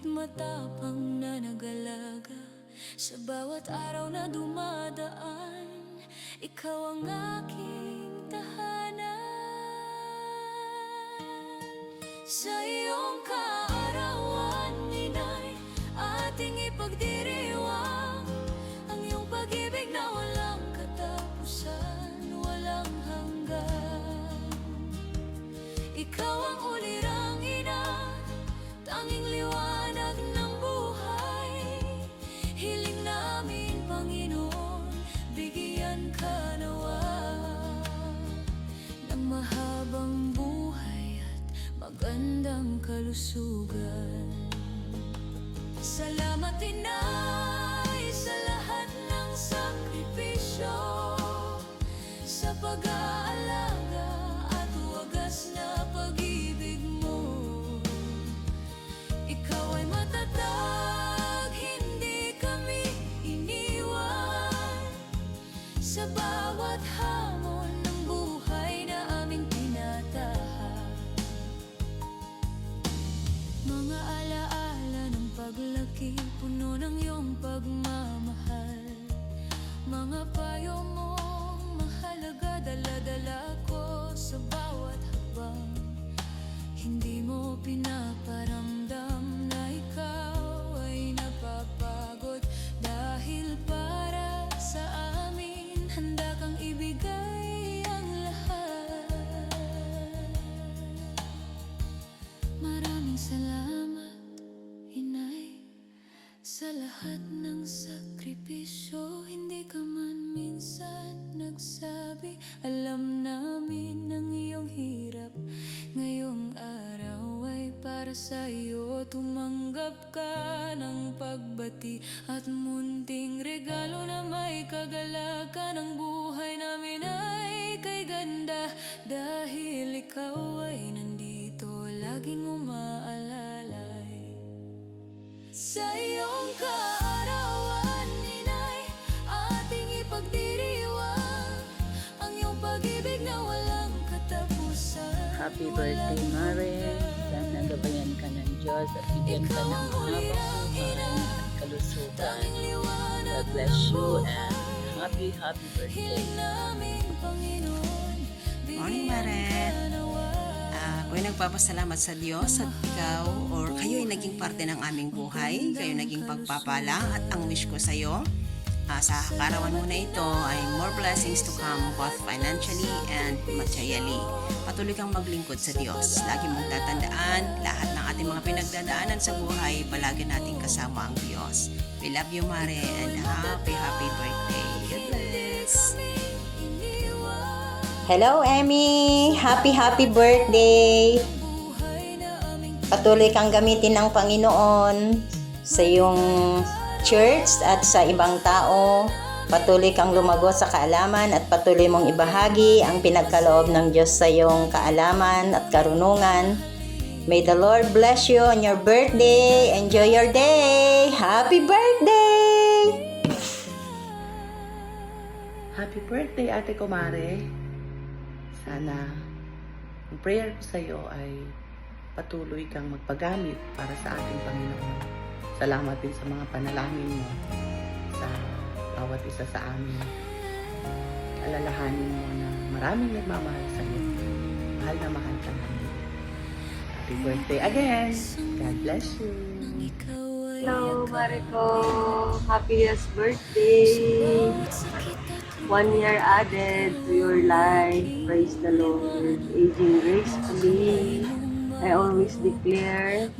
matapang na nag-alaga sa bawat araw na dumadaan. Ikaw ang aking tahanan. Sa iyong kaarawan, Inay, ating ipagdiriwang ang iyong pag-ibig na walang katapusan, walang hanggan. Ikaw ang ulirang ina, tanging liwanag ng buhay. Hiling namin, Panginoon, bigyan ka nawa ng mahabang buhay at magandang kalusugan. Salamat, Inay, sa lahat ng sakripisyo, sa pag-aalaga at wagas na pag-ibig mo. Ikaw ay matatag, hindi kami iniwan sa bawat hamon ng buhay na aming tinatahak. Mga alaala ng paglaki, puno ng iyong pagmamahal. Mga payo mong mahalaga, dala-dala ko sa bawat habang. Hindi mo pinaparamdam na ikaw ay napapagod, dahil para sa amin handa kang ibigay ang lahat. Maraming salamat, Inay, sa lahat ng sakripisyo. Hindi ka man minsan nagsabi, alam namin ang iyong hirap. Ngayong araw ay para sa iyo, tumanggap ka ng pagbati at munting regalo na may kagalakan. Ang buhay namin ay kay ganda, dahil ikaw ay nandito, laging umaalalay. Sa iyong kaarawan, Inay, ating ipagdiriwang ang iyong pag-ibig na walang katapusan. Happy birthday, Mare. Sana gabayan ka ng Diyos at bigyan ka ng habang buhay at kalusugan. God bless you and happy birthday. Morning, Mare. Ako'y nagpapasalamat sa Diyos at ikaw or kayo ay naging parte ng aming buhay. Kayo naging pagpapala at ang wish ko sa iyo sa karawan mo na ito ay more blessings to come, both financially and materially. Patuloy kang maglingkod sa Diyos. Lagi mong tatandaan, lahat ng ating mga pinagdadaanan sa buhay, palagi nating kasama ang Diyos. We love you, Mare, and happy birthday. God bless. Hello, Emmy! Happy birthday! Patuloy kang gamitin ng Panginoon sa iyong church at sa ibang tao. Patuloy kang lumago sa kaalaman at patuloy mong ibahagi ang pinagkaloob ng Diyos sa iyong kaalaman at karunungan. May the Lord bless you on your birthday. Enjoy your day! Happy birthday! Happy birthday, Ate Kumare. Sana ang prayer ko sa iyo ay patuloy kang magpagamit para sa ating Panginoon. Salamat din sa mga panalangin mo sa bawat isa sa amin. Alalahanin mo na maraming nagmamahal sa iyo. Mahal na mahal ka namin. Happy birthday again. God bless you. Hello, Mariko. Happiest birthday. 1 year added to your life. Praise the Lord. Aging gracefully. I always declare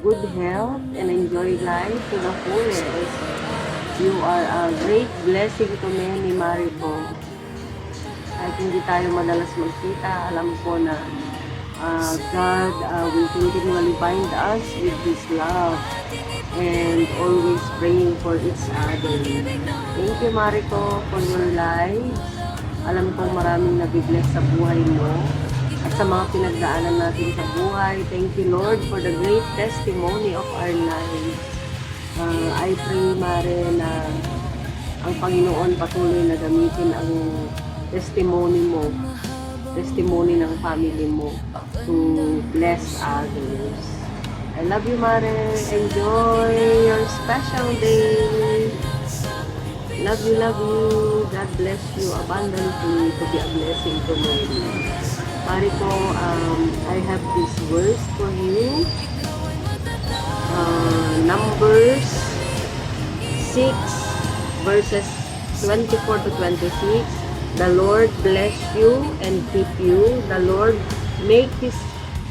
good health and enjoy life to the fullest. You are a great blessing to many, Mariko. Kahit hindi tayo madalas magkita, alam ko na God will continually bind us with His love and always praying for each other. Thank you, Mariko, for your life. Alam kong maraming nabibless sa buhay mo at sa mga pinagdaanan natin sa buhay. Thank you, Lord, for the great testimony of our lives. I pray, Mare, na ang Panginoon patuloy na gamitin ang testimony mo, testimony ng family mo to bless others. I love you, Mare. Enjoy your special day. Love you, love you. God bless you abundantly to be a blessing to many. Mare ko, I have this verse for you. Numbers 6 verses 24 to 26. The Lord bless you and keep you. The Lord make His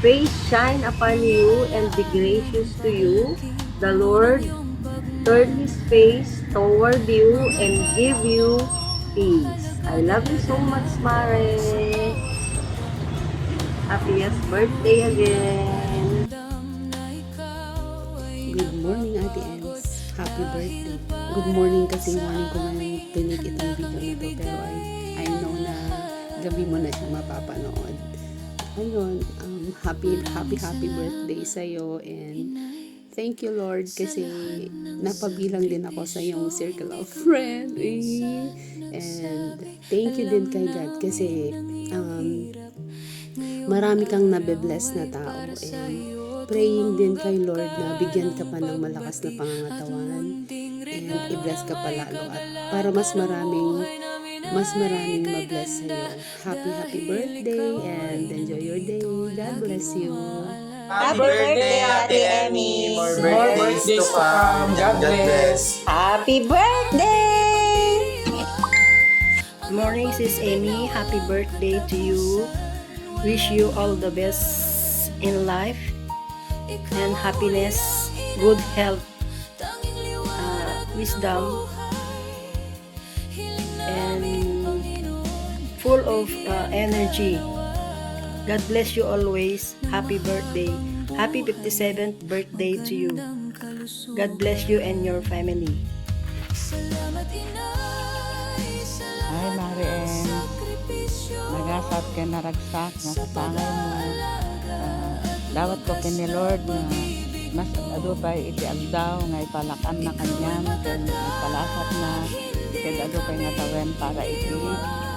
face shine upon you and be gracious to you. The Lord turn His face toward you and give you peace. I love you so much, Mare. Happiest birthday again. Good morning, Ate Ems. Happy birthday. Good morning kasi morning ko man pinig itong video na to, pero I know na gabi mo na siya mapapanood. Ayun, happy birthday sa'yo, and thank you, Lord, kasi napabilang din ako sa iyong circle of friends. And thank you din kay God kasi marami kang nabe-bless na tao, and praying din kay Lord na bigyan ka pa ng malakas na pangangatawan and i-bless ka pa lalo at para mas maraming ma-bless sa'yo. Happy birthday and enjoy your day. God bless you. Happy birthday, Ate Emmy! More birthdays to come. God bless. Happy birthday! Good morning, Sis Amy. Happy birthday to you. Wish you all the best in life and happiness, good health, wisdom, and full of energy. God bless you always. Happy birthday. Happy 57th birthday to you. God bless you and your family. Hi, Marian. Nagasat ka naragsak nga kasangay mo. Dawat ko kini Lord na mas adupay iti agdaw nga ipalakan na kanyam ken ipalasat na ken adupay nga tawen para iti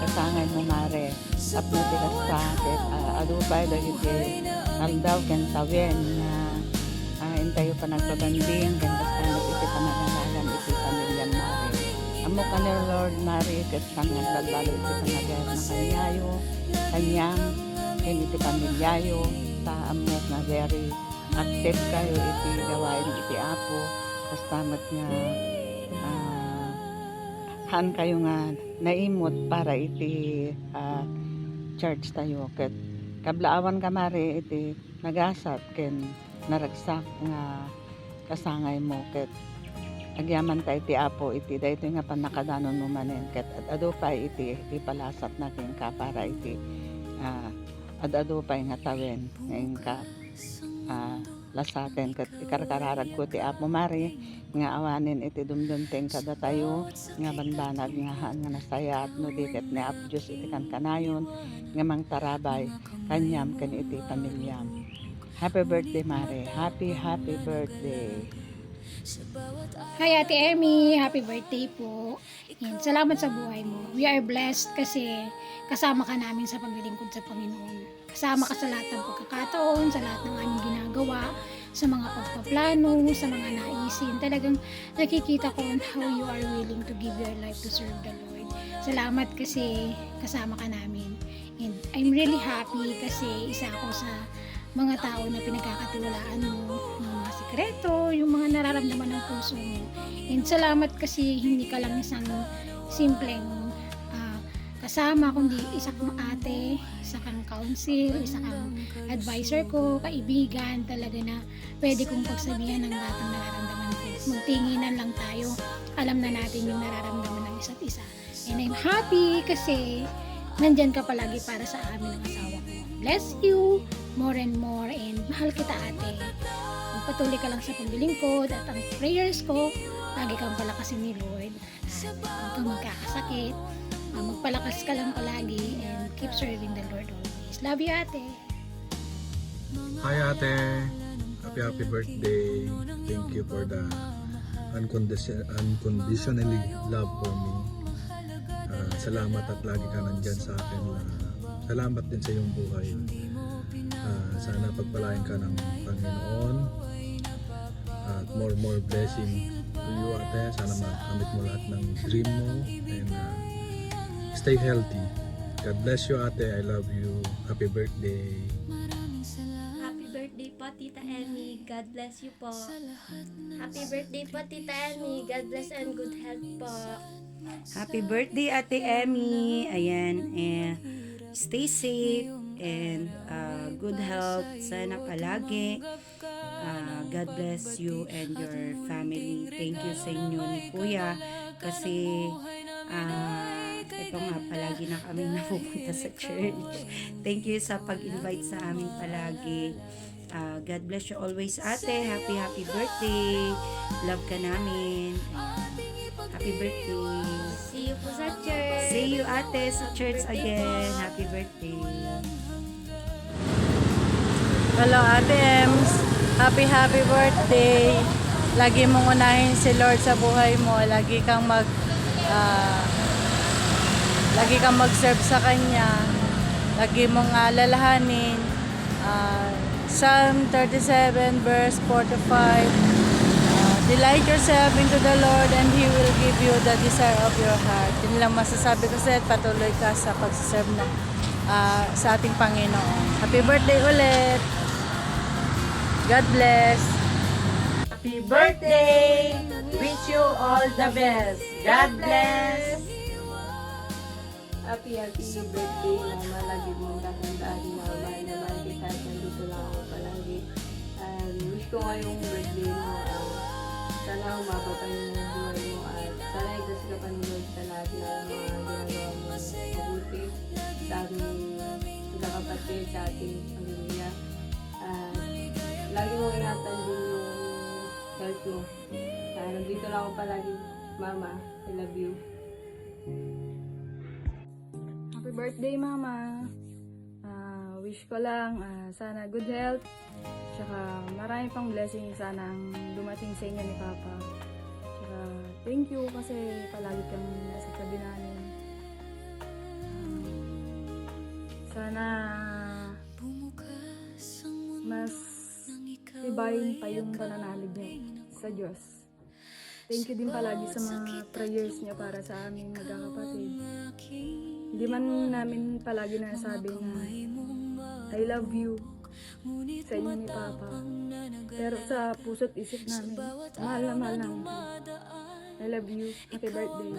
kasangay mo, Mare. Apno ti kasta ken adupay dagiti agdaw ken tawen nga intayo pa nagpabanding ken kasta iti panagalagan iti pamilya, Mare. Amo ka ni Lord, Mare, ket sangan nagbalo iti panagar na kanyayo kanyam ken iti pamilyayo ta amo nga very active kayo iti gawain iti Apo kastamat nga han kayo nga naimot para iti church tayo ket kablaawan ka, Mare, iti nagasat ken naragsak nga kasangay mo ket agyaman ta iti Apo iti daytoy nga panakadanon mo manen ket adupay iti ipalasat natin ka para iti adupay nga tawen ngayon ka lasaten ket ikarkararag ko ti Apo, Mare, nga awanin iti dumdumteng kada tayo nga banbanag nga haan nga nasaya at no diket ni Apo Diyos iti kankanayon nga mangtarabay kanyam ken iti pamilyam. Happy birthday, Mare. Happy birthday. Hi, Ate Emmy. Happy birthday po. Yan, salamat sa buhay mo. We are blessed kasi kasama ka namin sa paglilingkod sa Panginoon. Kasama ka sa lahat ng pagkakataon, sa lahat ng aming ginagawa, sa mga pagpaplano, sa mga naisin. Talagang nakikita ko on how you are willing to give your life to serve the Lord. Salamat kasi kasama ka namin. And I'm really happy kasi isa ako sa mga tao na pinagkakatiwalaan mo, ng mga sikreto, yung mga nararamdaman ng puso mo. And salamat kasi hindi ka lang isang simpleng kasama, kundi isa kang ate, isa kang counsel, isa kang advisor ko, kaibigan talaga na pwede kong pagsabihan ng lahat ng nararamdaman ko. Magtinginan lang tayo, alam na natin yung nararamdaman ng isa't isa. And I'm happy kasi nandyan ka palagi para sa amin ng asawa ko. Bless you more and more, and mahal kita, ate. Magpatuloy ka lang sa paglilingkod at ang prayers ko, lagi kang palakasin ni Lord. Huwag kang magkakasakit. Magpalakas ka lang palagi and keep serving the Lord always. Love you, ate. Hi, ate. Happy birthday. Thank you for the unconditionally love for me. Salamat at lagi ka nandyan sa akin. Salamat din sa iyong buhay. Sana pagpalain ka ng Panginoon more blessing to you, ate. Sana makamit mo lahat ng dream mo, and stay healthy. God bless you, ate. I love you. Happy birthday. Happy birthday po, Tita Emmy. God bless you po. Happy birthday po, Tita Emmy. God bless and good health po. Happy birthday, Ate Emmy. Ayan, stay safe and good health. Sana palagi. God bless you and your family. Thank you sa inyo ni Kuya kasi ito nga, palagi na kami napupunta sa church. Thank you sa pag-invite sa amin palagi. God bless you always, ate. Happy birthday. Love ka namin. Happy birthday. See you po sa church. See you, ate, sa church again. Happy birthday. Hello, Ate Ems. Happy birthday. Lagi mong unahin si Lord sa buhay mo. Lagi kang mag-serve sa Kanya. Lagi mong alalahanin. Psalm 37 verse 4 to 5. Delight yourself into the Lord and He will give you the desire of your heart. Yun lang masasabi ko sa'yo at patuloy ka sa pag-serve sa ating Panginoon. Happy birthday ulit! God bless! Happy birthday! Wish you all the best. God bless! Happy birthday, Mama. Lagi mong tatandaan na mahal na mahal kita at nandito lang ako palagi. Wish ko ngayong birthday mo, sana umabot ang buhay mo at sana igasgapan mo sa lahat ng mga ginagawa mo mabuti sa aming magkakapatid, sa ating pamilya. Lagi mong ingatan din yung health mo. Nandito lang ako palagi, Mama. I love you. Happy birthday, Mama! Wish ko lang sana good health, tsaka marami pang blessing sana ang dumating sa inyo ni Papa. Tsaka thank you kasi palagi kang nasa tabi namin. Sana mas ibayin pa yung pananalig niyo sa Diyos. Thank you din palagi sa mga prayers niyo para sa aming magkakapatid. Hindi man namin palagi nasabi na I love you sa inyo ni Papa. Pero sa puso't isip namin, mahal na mahal namin. I love you. Happy birthday.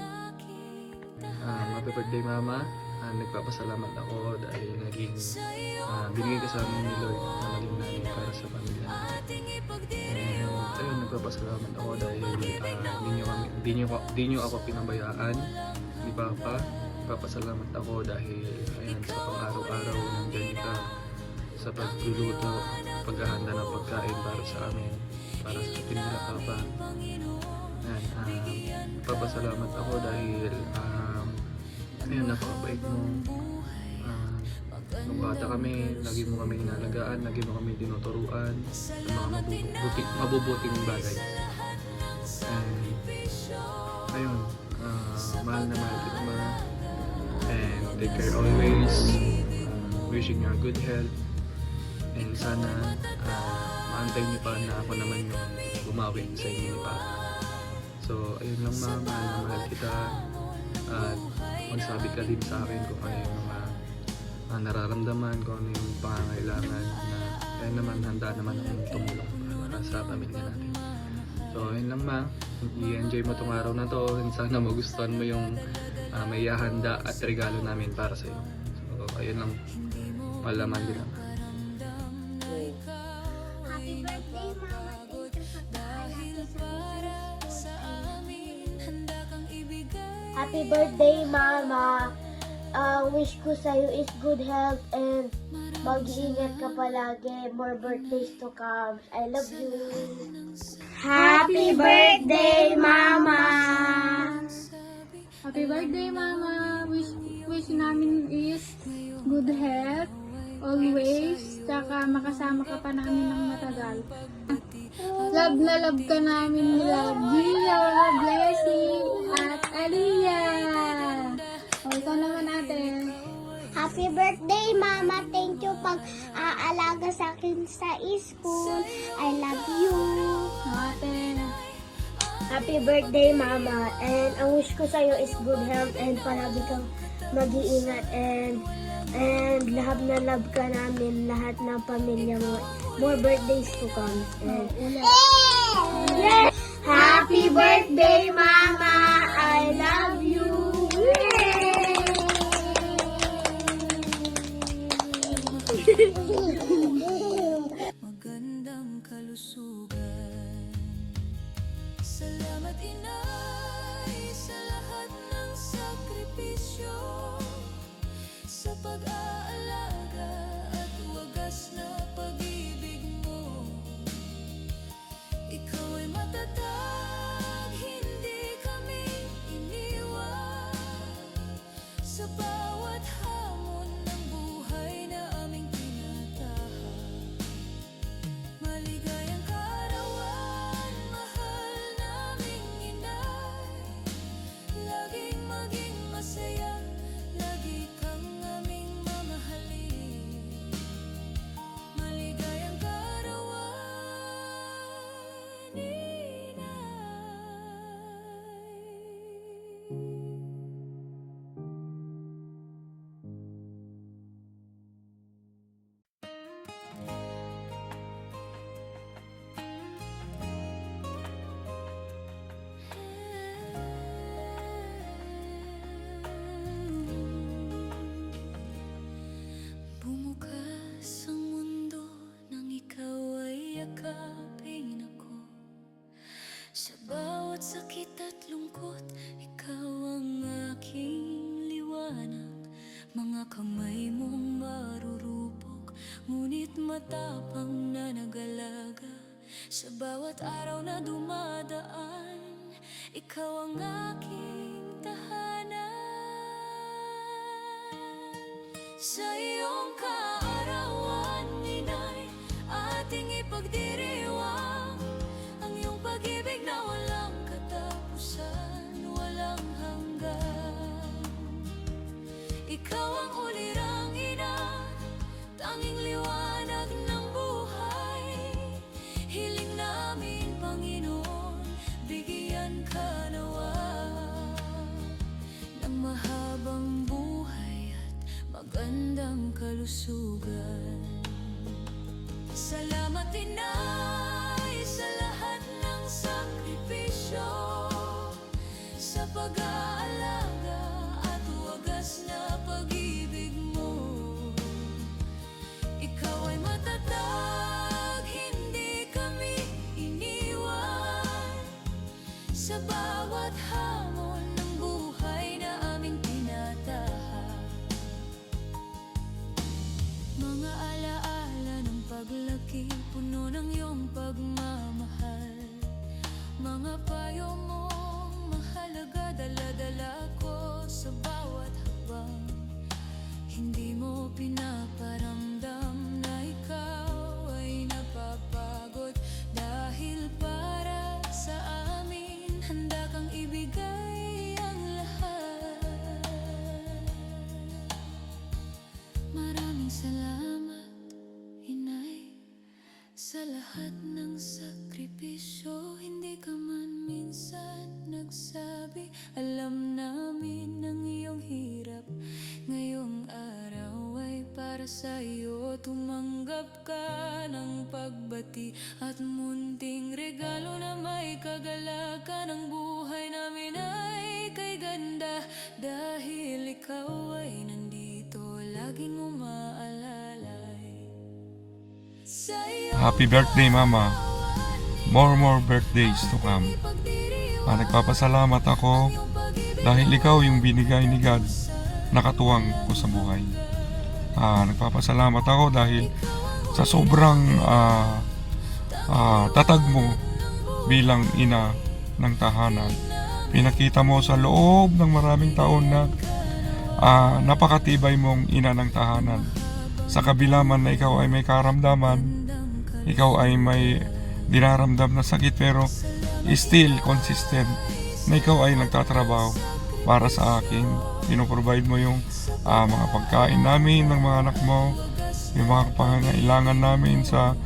Happy birthday, Mama. Nagpapasalamat ako dahil naging binigay ka sa amin ni Lord na maging nanay para sa pamilya natin. Ayun, nagpapasalamat ako dahil di nyo ako pinabayaan ni Papa. Nagpapasalamat ako dahil ayan, sa pang-araw-araw nandiyan ka sa pagluluto, paghahanda ng pagkain para sa amin, para sa atin nila, Papa. Ayan, nagpapasalamat ako dahil ayun, napakabait mo. Nung bata kami, lagi mo kami inalagaan, lagi mo kami tinuturuan sa mga mabubuting bagay. Ayun, mahal na mahal kita, Ma. And take care always. Wishing you a good health. And sana maantay niyo pa na ako naman yung bumawi sa inyo ni Papa. So, ayun lang, Ma. Mahal na mahal kita. At magsabi ka din sa akin kung ano yung mga nararamdaman, kung ano yung pangangailangan na kaya naman handa naman akong tumulong para sa pamilya natin. So ayun lang, Ma, i-enjoy mo tong araw na to and sana magustuhan mo yung may handa at regalo namin para sa iyo. So ayun lang, malaman din naman. Happy birthday, Mama. Happy birthday, Mama. Wish ko sa'yo is good health and mag-iingat ka palagi. More birthdays to come. I love you. Happy birthday, Mama. Happy birthday, Mama. Wish namin is good health always. Tsaka makasama ka pa namin ng matagal. Love na love ka namin nila Gio, Blessing, at Aliyah. O, ikaw naman, ate. Happy birthday, Mama. Thank you pag-aalaga sa akin sa school. I love you. Ate. Happy birthday, Mama. And ang wish ko sa'yo is good health and palagi kang mag-iingat and love na love ka namin, lahat ng pamilya mo. More birthdays to come. And yes! Happy birthday, Mama! I love you! Magandang kalusugan. Salamat Inay sa lahat ng sakripisyo, sa pag-aalaga at wagas na pag-ibig mo. Ikaw ay matatag, hindi kami iniwan sa bawat hamon ng buhay na aming tinatahak. Maligayang kaarawan, mahal naming inay. Laging maging masaya, lagi kang aming mamahalin. Maligayang kaarawan, inay. Bumukas ang mundo nang ikaw ay yakapin ako. Sa bawat sakit at lungkot, ikaw ang aking liwanag. Mga kamay mong marurupok, ngunit matapang na nag-alaga. Sa bawat araw na dumadaan, ikaw ang aking tahanan. Sa iyong kaarawan, Inay, ating ipagdiriwang ang iyong pag-ibig na walang katapusan, walang hanggan. Ikaw ang ulirang ina, tanging liwanag ng buhay. Hiling namin, Panginoon, bigyan ka nawa ng mahabang buhay at magandang kalusugan. Salamat Inay sa lahat ng sakripisyo, sa pag-aalaga at wagas na pag-ibig mo. Ikaw ay matatag, hindi kami iniwan sa bawat hamon ng buhay na aming tinatahak. Mga alaala ng paglaki, puno ng iyong pagmamahal. Mga payo mong mahalaga, dala-dala ko sa bawat habang. Hindi mo pinaparamdam na ikaw ay napapagod, dahil para sa amin handa kang ibigay ang lahat. Maraming salamat, Inay, sa lahat ng sakripisyo. Hindi ka man minsan nagsabi, alam namin ang iyong hirap. Ngayong araw ay para sa iyo, tumanggap ka ng pagbati at munting regalo na may kagalakan. Ang buhay namin ay kay ganda, dahil ikaw ay nandito, laging umaalalay. Happy birthday, Mama. More birthdays to come. Nagpapasalamat ako dahil ikaw yung binigay ni God na katuwang ko sa buhay. Nagpapasalamat ako dahil sa sobrang tatag mo bilang ina ng tahanan. Pinakita mo sa loob ng maraming taon na napakatibay mong ina ng tahanan. Sa kabila man na ikaw ay may karamdaman, ikaw ay may dinaramdam na sakit, pero still consistent na ikaw ay nagtatrabaho para sa akin. Pinoprovide mo yung mga pagkain namin ng mga anak mo, yung mga pangangailangan namin sa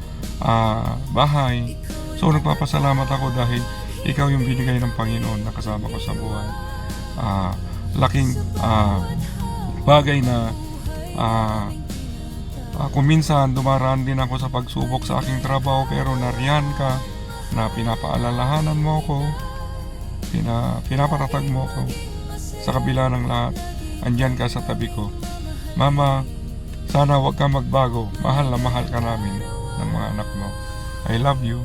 bahay. So nagpapasalamat ako dahil ikaw yung binigay ng Panginoon na kasama ko sa buhay. Laking bagay na kung minsan dumaraan din ako sa pagsubok sa aking trabaho, pero nariyan ka, na pinapaalalahanan mo ako, pinaparatag mo ako. Sa kabila ng lahat, andyan ka sa tabi ko. Mama, sana huwag ka magbago. Mahal na mahal ka namin ng mga anak mo. I love you.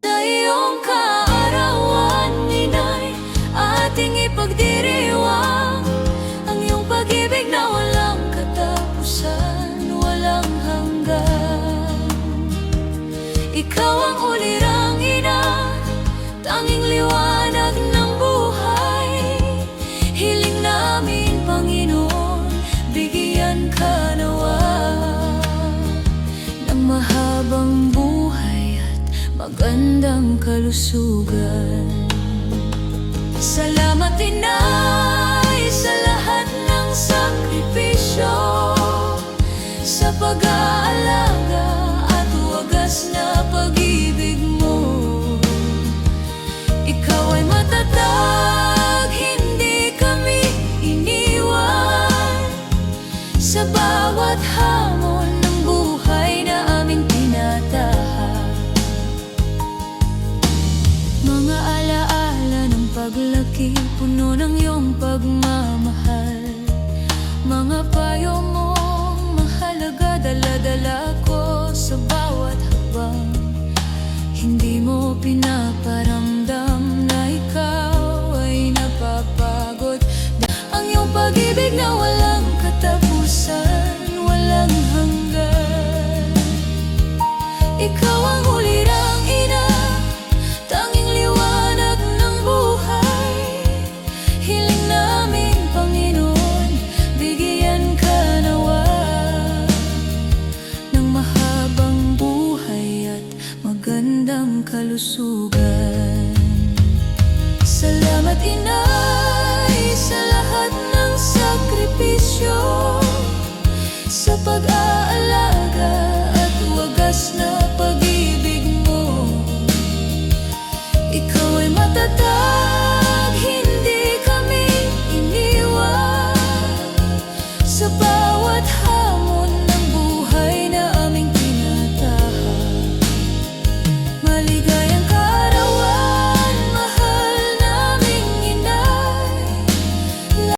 Sa iyong kaarawan, inay, ating ipagdiriwang ang iyong pag-ibig na walang katapusan, walang hanggan. Ikaw ang ulirang ina, tanging liwanag ng buhay. Hiling namin, Panginoon, bigyan ka nawa ng mahabang buhay at magandang kalusugan. Salamat, Inay, sa lahat ng sakripisyo, sa pag-aalaga at wagas na pag-ibig mo. Ikaw ay matatag, hindi kami iniwan sa bawat hamon ng buhay na aming tinatahak. Mga alaala ng paglaki, puno ng iyong pagmamahal. Mga payo mong mahalaga, dala-dala ko sa bawat habang. Hindi mo pinaparamdam na ikaw ay napapagod. Ang iyong pag-ibig na walang katapusan, walang hanggan. Ikaw